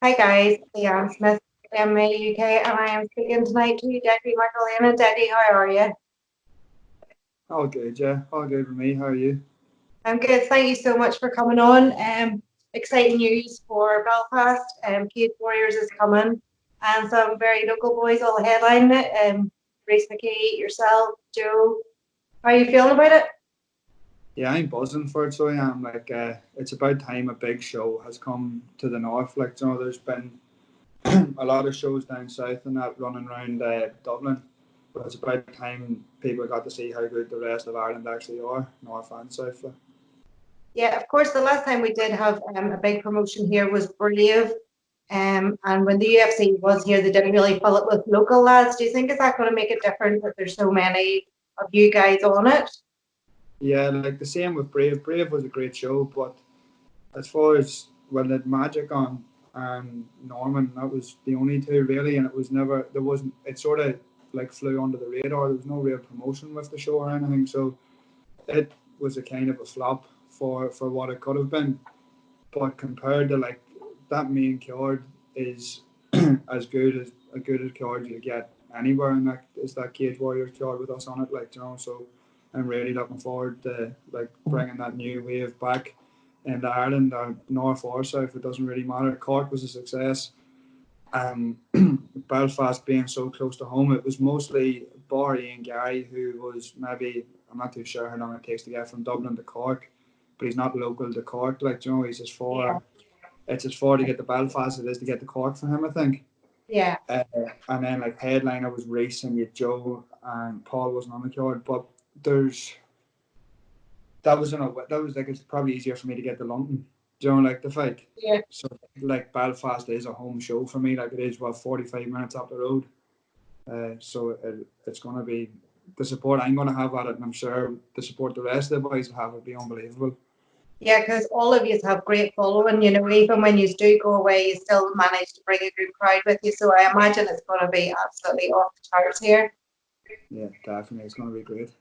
Hi guys, Leanne Smith, MMA UK, and I am speaking tonight to you, Decky, McAleenan. Decky, how are you? All good, yeah. All good with me. How are you? I'm good. Thank you so much for coming on. Exciting news for Belfast. Cage Warriors is coming, and some very local boys all headlining it. Reese McKee, yourself, Joe. How are you feeling about it? Yeah, I'm buzzing for it, so I am. It's about time a big show has come to the north. There's been a lot of shows down south and that running around Dublin, but it's about time people got to see how good the rest of Ireland actually are, north and south. Yeah, of course. The last time we did have a big promotion here was Brave. And when the UFC was here, they didn't really fill it with local lads. Do you think is that going to make a difference that there's so many of you guys on it? Yeah, like the same with Brave. Brave was a great show, but as far as well, the Magic on and Norman, that was the only two really, and it was never there wasn't. It sort of like flew under the radar. There was no real promotion with the show or anything, so it was a kind of a flop for what it could have been. But compared to like that main card is as good as card you get anywhere, and that is that Cage Warriors card with us on it. So I'm really looking forward to like bringing that new wave back into Ireland, or north or south. It doesn't really matter. Cork was a success. Um, Belfast being so close to home, it was mostly Barry and Gary who was maybe I'm not too sure how long it takes to get from Dublin to Cork, but he's not local to Cork. He's as Yeah, far it's as far to get to Belfast as it is to get to Cork for him, I think. yeah, Uh, and then like headliner was racing with Joe and Paul wasn't on the card, but there's that was like it's probably easier for me to get to London. Like the fight. yeah. So like Belfast is a home show for me. Like it is 45 minutes up the road. It's going to be the support I'm going to have at it, and I'm sure the support the rest of the boys will have will be unbelievable. Yeah, because all of you have great following. Even when you do go away, you still manage to bring a good crowd with you. So I imagine it's going to be absolutely off the charts here. Yeah, definitely, it's going to be great.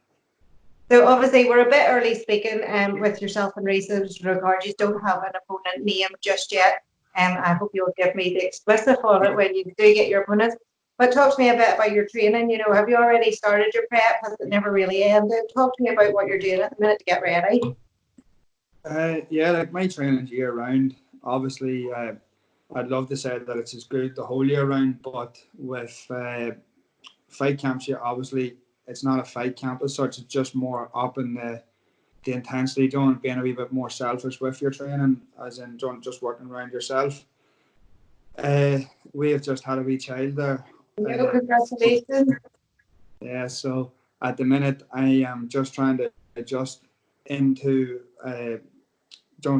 So obviously we're a bit early speaking with yourself and Reese in regard. You don't have an opponent name just yet. I hope you'll give me the explicit on it when you do get your opponent. But talk to me a bit about your training. Have you already started your prep? Has it never really ended? Talk to me about what you're doing at the minute to get ready. Yeah, like my training's year round. Obviously, I'd love to say that it's as good the whole year round, but with fight camps, yeah, obviously it's not a fight camp as such. It's just more up in the intensity, being a wee bit more selfish with your training, as in just working around yourself. Uh, we have just had a wee child there. No, Uh, congratulations. yeah, so at the minute I am just trying to adjust into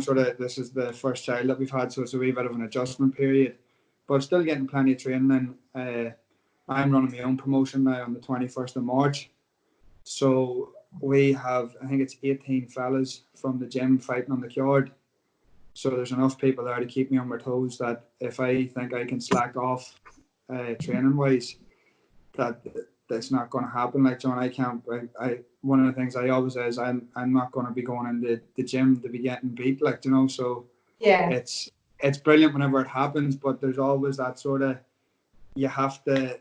sort of this is the first child that we've had, so it's a wee bit of an adjustment period, but still getting plenty of training. I'm running my own promotion now on the 21st of March. So we have, I think it's 18 fellas from the gym fighting on the yard. So there's enough people there to keep me on my toes that if I think I can slack off training wise, that that's not going to happen. Like John, I can't. I one of the things I always say is I'm not going to be going in the gym to be getting beat. So Yeah. it's brilliant whenever it happens, but there's always that sort of you have to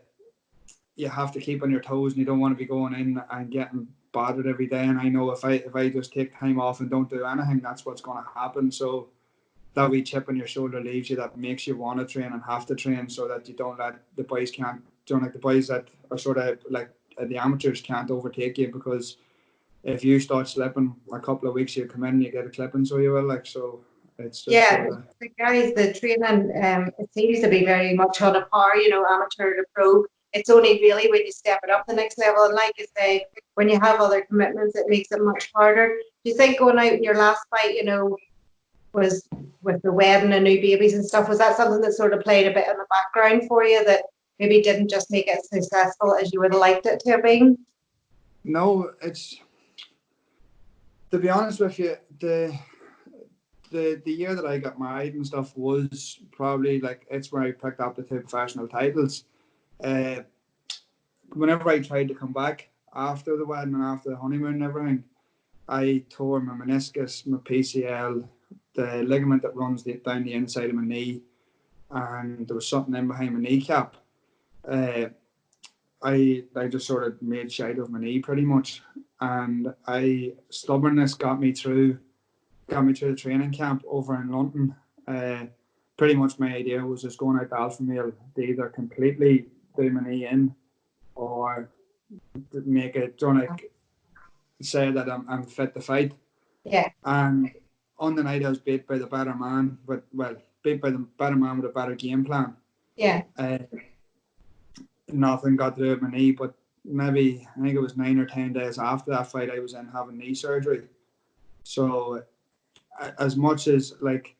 you have to keep on your toes, and you don't want to be going in and getting bothered every day. And I know if I just take time off and don't do anything, that's what's going to happen. So that wee chip on your shoulder leaves you that makes you want to train and have to train, so that you don't let the boys can't like the boys that are sort of like the amateurs can't overtake you, because if you start slipping a couple of weeks, you come in and you get a clipping, so you will so it's just Yeah, sort of the guys, the training, it seems to be very much on a par, amateur to pro. It's only really when you step it up the next level. And like you say, when you have other commitments, it makes it much harder. Do you think going out in your last fight, was with the wedding and new babies and stuff, was that something that sort of played a bit in the background for you that maybe didn't just make it as successful as you would have liked it to have been? no. It's to be honest with you, the year that I got married and stuff was probably like it's where I picked up the two professional titles. Uh, Whenever I tried to come back after the wedding and after the honeymoon and everything, I tore my meniscus, my PCL, the ligament that runs down the inside of my knee. and there was something in behind my kneecap. I just sort of made shite of my knee pretty much, and stubbornness got me through the training camp over in London. Pretty much my idea was just going out to alpha male to either completely do my knee in or make it, like, say that I'm fit to fight. Yeah. And on the night I was beat by the better man, beat by the better man with a better game plan. Yeah. Nothing got through my knee, but maybe I think it was 9 or 10 days after that fight, I was in having knee surgery. So as much as like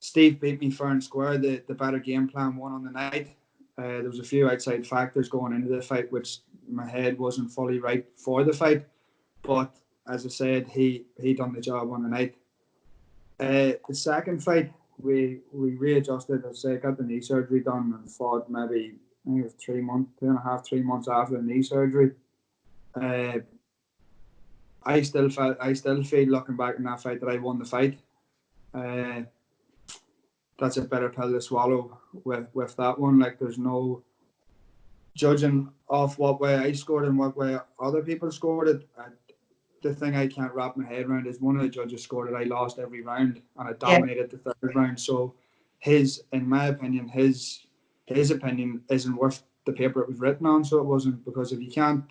Steve beat me fair and square, the better game plan won on the night. There was a few outside factors going into the fight, which my head wasn't fully right for the fight. But as I said, he done the job on the night. The second fight, we readjusted. As I say, got the knee surgery done and fought maybe I think it was 3 months, 2.5, 3 months after the knee surgery. I still feel looking back in that fight that I won the fight. That's a better pill to swallow with that one. Like, there's no judging off what way I scored and what way other people scored it. The thing I can't wrap my head around is one of the judges scored it. I lost every round and I dominated the third round. So in my opinion, his opinion isn't worth the paper it was written on. So it wasn't, because if you can't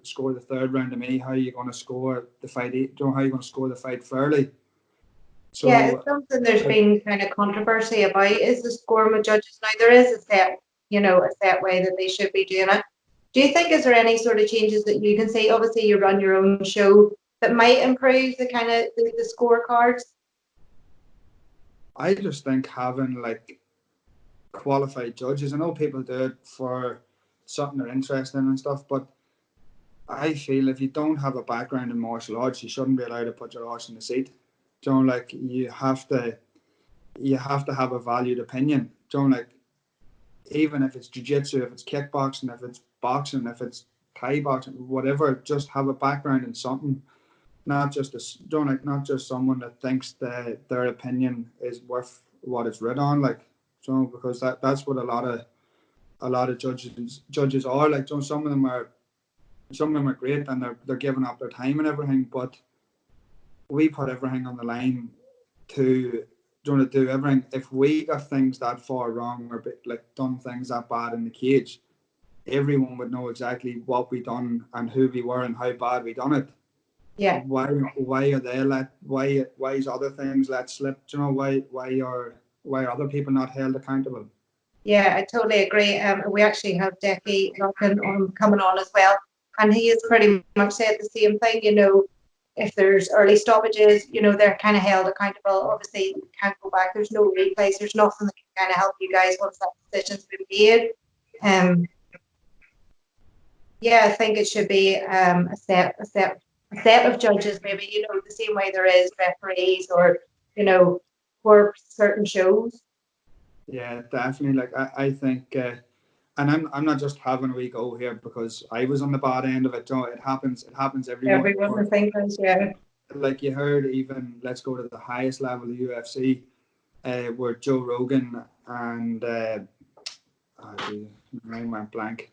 score the third round to me, how are you going to score the fight? How are you going to score the fight fairly? So Yeah, it's something there's been kind of controversy about, is the scoring with judges. Now there is a set way that they should be doing it. Do you think, is there any sort of changes that you can see? Obviously, you run your own show, that might improve the kind of the scorecards. I just think having like qualified judges. I know people do it for something they're interested in and stuff, but I feel if you don't have a background in martial arts, you shouldn't be allowed to put your arse in the seat. Like, you have to have a valued opinion. Like, even if it's jiu-jitsu, if it's kickboxing, if it's boxing, if it's Thai boxing, whatever, just have a background in something. Not just not just someone that thinks that their opinion is worth what it's written on. Like, because that's what a lot of judges are. Like, some of them are great and they're giving up their time and everything, but we put everything on the line to do everything. If we got things that far wrong or like done things that bad in the cage, everyone would know exactly what we done and who we were and how bad we done it. Yeah. Why are they why is other things let slip? Why are other people not held accountable? Yeah, I totally agree. We actually have Decky coming on as well, and he has pretty much said the same thing. If there's early stoppages, they're kind of held accountable. Obviously, you can't go back. There's no replays. There's nothing that can kind of help you guys once that decision's been made. Yeah, I think it should be a set of judges, maybe, the same way there is referees or, for certain shows. Yeah, definitely. Like, I think, and I'm not just having a wee go here because I was on the bad end of it. It happens everyone. Everyone, I think, yeah. Like, you heard, even let's go to the highest level of the UFC, where Joe Rogan and I went blank.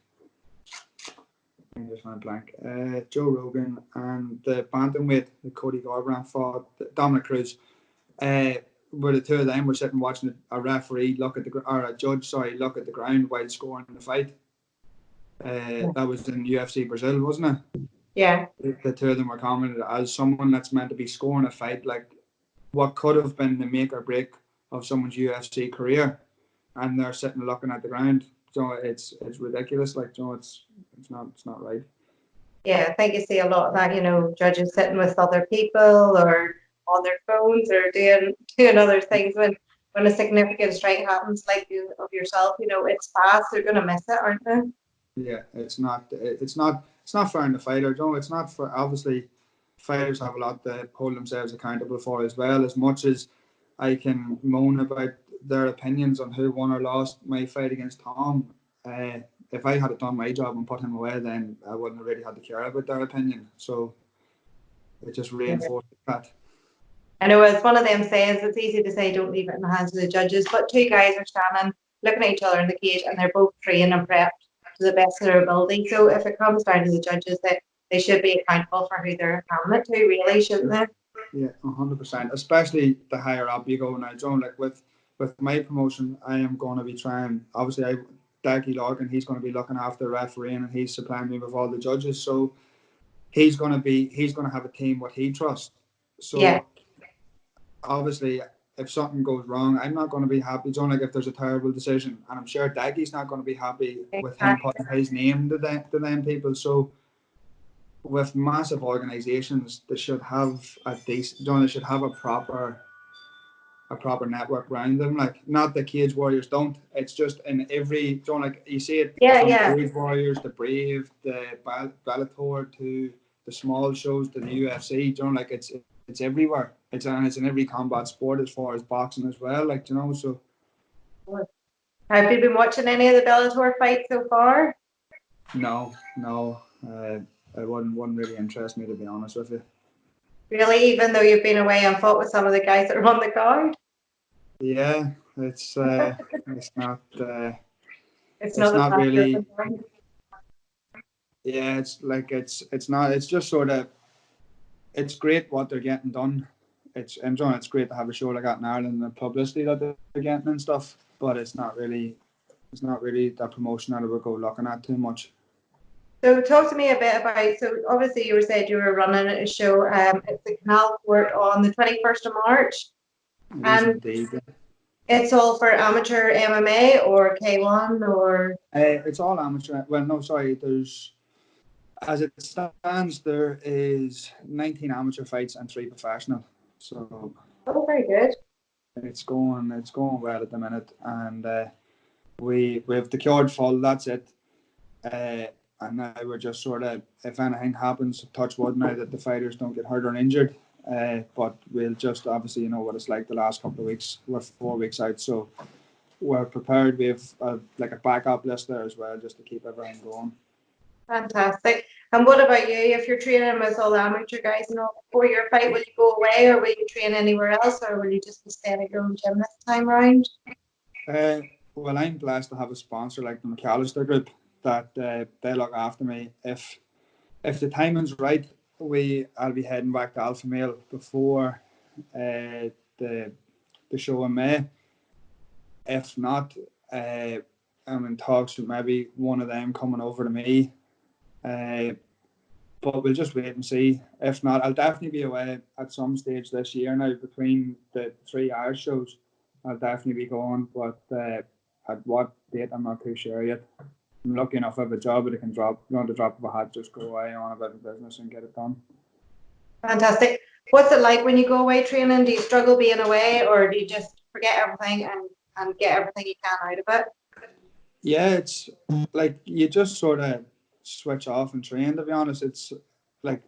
I just went blank. Joe Rogan and the bantamweight that Cody Garbrandt fought, Dominic Cruz. Where the two of them were sitting watching a referee look at a judge look at the ground while scoring the fight. That was in UFC Brazil, wasn't it? Yeah. The two of them were commented as someone that's meant to be scoring a fight, like what could have been the make or break of someone's UFC career, and they're sitting looking at the ground. So it's ridiculous. Like, it's not right. Yeah, I think you see a lot of that, judges sitting with other people or on their phones or doing other things when a significant strike happens, like of yourself, it's fast, they're gonna miss it, aren't they? Yeah, it's not fair in the fighter. It's not for, obviously fighters have a lot to hold themselves accountable for as well. As much as I can moan about their opinions on who won or lost my fight against Tom, if I had done my job and put him away, then I wouldn't have really had to care about their opinion. So it just reinforces that. I know it's one of them sayings, it's easy to say don't leave it in the hands of the judges, but two guys are standing looking at each other in the cage and they're both trained and prepped to the best of their ability. So if it comes down to the judges, they should be accountable for who they're handing it to, really, shouldn't they? Yeah, 100%. Especially the higher up you go now, John. Like with my promotion, I am going to be trying. Obviously, Decky Logan, he's going to be looking after the refereeing and he's supplying me with all the judges. So he's going to have a team what he trusts. Yeah, So obviously, if something goes wrong, I'm not going to be happy. John, like if there's a terrible decision, and I'm sure Decky's not going to be happy with him exactly. putting his name to them people. So with massive organisations, they should have a decent. John, they should have a proper network around them. Like not the Cage Warriors don't. It's just in every John, like you see it Yeah, from yeah. Cage Warriors, the Brave, the Bellator to the small shows to the UFC. John, like it's everywhere. It's in every combat sport as far as boxing as well. Like so. Have you been watching any of the Bellator fights so far? No. It wouldn't really interest me to be honest with you. Really, even though you've been away and fought with some of the guys that are on the card? Yeah, it's not It's it's not a not factor. really. Yeah, it's not. It's just sort of. It's great what they're getting done. It's enjoying. It's great to have a show like that in Ireland and the publicity that they're getting and stuff. But it's not really. It's not really that promotion that I would go looking at too much. So talk to me a bit about, so obviously you were said you were running a show, it's the Canal Court on the 21st of March, It is and indeed. it's all for amateur MMA or K1 or... It's all amateur. Well, no, sorry. There's as it stands, there is 19 amateur fights and 3 professional. So Oh, very good. it's going well at the minute, and we have the card full. That's it. And now we're just sort of, if anything happens, touch wood now that the fighters don't get hurt or injured. But we'll just obviously, you know what it's like the last couple of weeks. We're 4 weeks out, so we're prepared. We have like a backup list there as well, just to keep everything going. Fantastic. And what about you? If you're training with all the amateur guys and all before your fight, will you go away or will you train anywhere else or will you just be staying at your own gym this time round? Well, I'm blessed to have a sponsor like the McAleenan group that they look after me. If the timing's right, I'll be heading back to Alpha Male before the show in May. If not, I'm in talks with maybe one of them coming over to me. But we'll just wait and see. If not, I'll definitely be away at some stage this year now between the 3 Irish shows. I'll definitely be going, but at what date I'm not too sure yet. I'm lucky enough to have a job that I can drop, the drop of a hat, just go away on about the business and get it done. Fantastic. What's it like when you go away training? Do you struggle being away or do you just forget everything and get everything you can out of it? Yeah, it's like you just sort of switch off and train, to be honest. It's like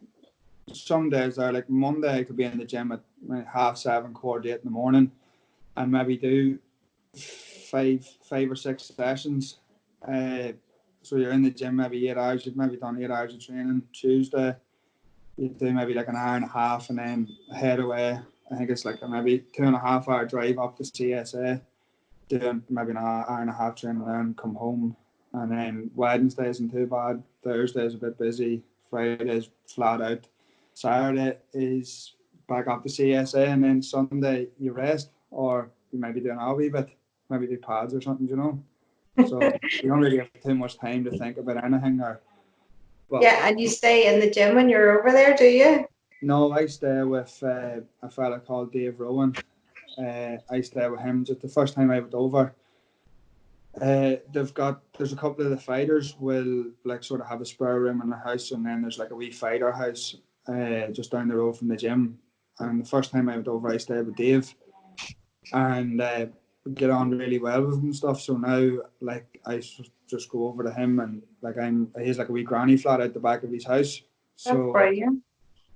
some days are like Monday I could be in the gym at 7:30, 8:15 in the morning and maybe do five or six sessions. So you're in the gym maybe 8 hours. You've maybe done 8 hours of training. Tuesday you do maybe like an hour and a half and then head away. I think it's like a maybe 2.5 hour drive up to CSA, doing maybe an hour and a half training and then come home. And then Wednesday isn't too bad. Thursday is a bit busy. Friday is flat out. Saturday is back up to CSA, and then Sunday you rest, or you maybe do an wee bit, maybe do pads or something, you know. So you don't really have too much time to think about anything. Yeah, and you stay in the gym when you're over there, do you? No, I stay with a fella called Dave Rowan. I stay with him. Just the first time I went over, there's a couple of the fighters will like sort of have a spare room in the house, and then there's like a wee fighter house just down the road from the gym. And the first time I went over, I stayed with Dave, and get on really well with him and stuff. So now, like, I just go over to him, and like he's like a wee granny flat out the back of his house. That's So brilliant.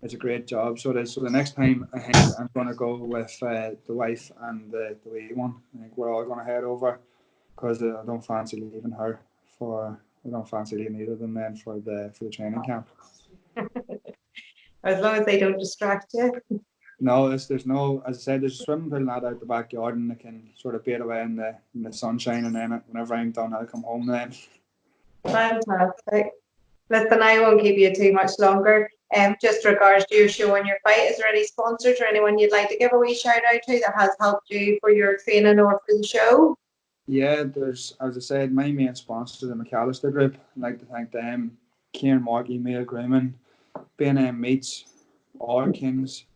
it's a great job. So the next time I think I'm gonna go with the wife and the wee one. I think we're all gonna head over because I don't fancy leaving her I don't fancy leaving either of them then for the training camp. As long as they don't distract you. No, there's no, as I said, there's a swimming pool not out the backyard, and I can sort of bait away in the sunshine, and then whenever I'm done, I'll come home then. Fantastic. Listen, I won't keep you too much longer. Just regards to your show and your fight, is there any sponsors or anyone you'd like to give a wee shout out to that has helped you for your training or for the show? Yeah, there's, as I said, my main sponsor, the McAllister Group. I'd like to thank them, Kieran Markey, Mail Grooming, B&M Meats, All Kings,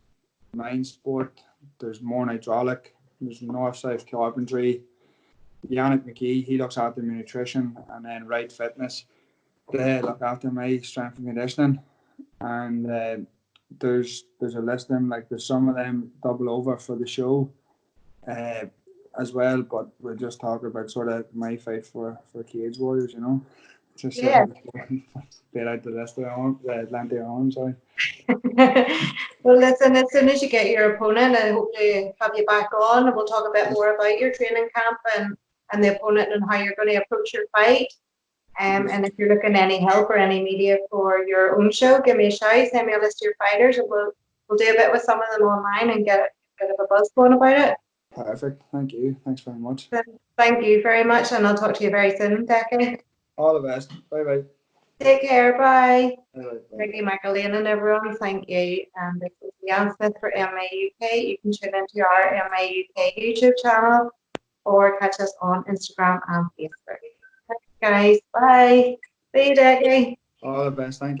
Mind Sport, there's Morn Hydraulic, there's North South Carpentry, Yannick McGee, he looks after my nutrition, and then Right Fitness, they look after my strength and conditioning. And there's a list of them, like there's some of them double over for the show as well, but we're just talking about sort of my fight for Cage Warriors, you know. Just Yeah. bit out the list of the Atlantic Arms, sorry. Well, listen, as soon as you get your opponent, I hope to have you back on and we'll talk a bit more about your training camp and the opponent and how you're going to approach your fight. And if you're looking any help or any media for your own show, give me a shout, send me a list of your fighters, and we'll do a bit with some of them online and get a bit of a buzz going about it. Perfect. Thank you. Thanks very much. Thank you very much, and I'll talk to you very soon, Decky. All the best. Bye bye. Take care. Bye. Bye bye. Decky McAleenan, everyone. Thank you. And this is Leanne Smith for MMA UK. You can tune into our MMA UK YouTube channel or catch us on Instagram and Facebook. Thanks, guys. Bye. See you, Decky. All the best. Thank you.